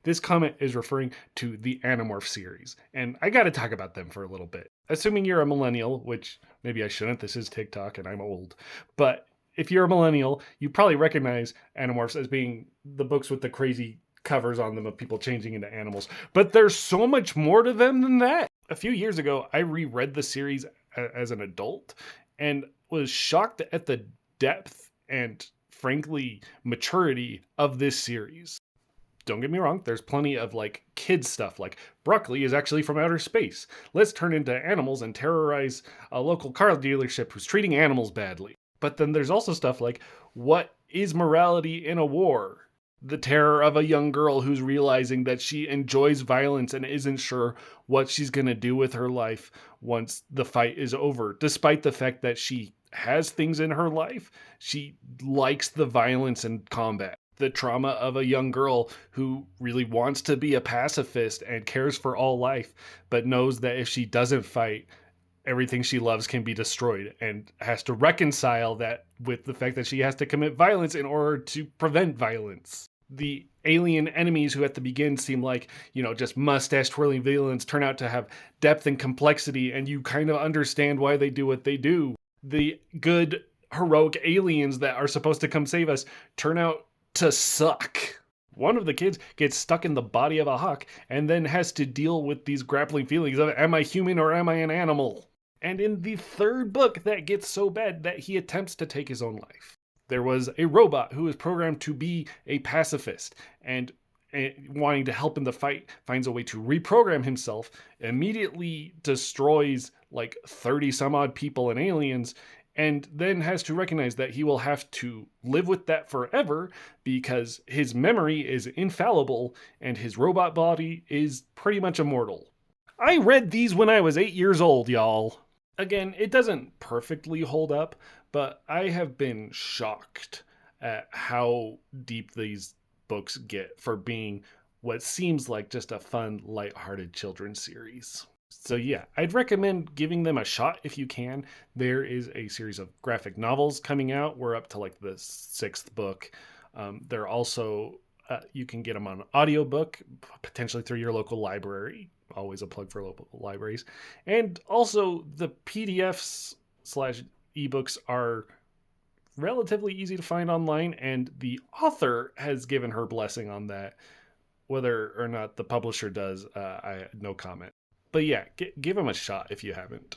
This comment is referring to the Animorph series, and I gotta talk about them for a little bit. Assuming you're a millennial, which maybe I shouldn't, this is TikTok and I'm old, but if you're a millennial, you probably recognize Animorphs as being the books with the crazy covers on them of people changing into animals. But there's so much more to them than that. A few years ago, I reread the series as an adult and was shocked at the depth and, frankly, maturity of this series. Don't get me wrong, there's plenty of like kids stuff, like broccoli is actually from outer space. Let's turn into animals and terrorize a local car dealership who's treating animals badly. But then there's also stuff like, what is morality in a war? The terror of a young girl who's realizing that she enjoys violence and isn't sure what she's going to do with her life once the fight is over, despite the fact that she has things in her life. She likes the violence and combat. The trauma of a young girl who really wants to be a pacifist and cares for all life, but knows that if she doesn't fight, everything she loves can be destroyed, and has to reconcile that with the fact that she has to commit violence in order to prevent violence. The alien enemies who at the begin seem like, just mustache twirling villains turn out to have depth and complexity, and you kind of understand why they do what they do. The good, heroic aliens that are supposed to come save us turn out to suck. One of the kids gets stuck in the body of a hawk and then has to deal with these grappling feelings of, am I human or am I an animal? And in the third book, that gets so bad that he attempts to take his own life. There was a robot who was programmed to be a pacifist, and wanting to help in the fight, finds a way to reprogram himself, immediately destroys like 30 some odd people and aliens, and then has to recognize that he will have to live with that forever because his memory is infallible and his robot body is pretty much immortal. I read these when I was 8 years old, y'all. Again, it doesn't perfectly hold up, but I have been shocked at how deep these books get for being what seems like just a fun, lighthearted children's series. So yeah, I'd recommend giving them a shot if you can. There is a series of graphic novels coming out. We're up to like the sixth book. They're also you can get them on audiobook, potentially through your local library. Always a plug for local libraries. And also the PDFs slash ebooks are relatively easy to find online, and the author has given her blessing on that. Whether or not the publisher does, I no comment. But yeah, give them a shot if you haven't.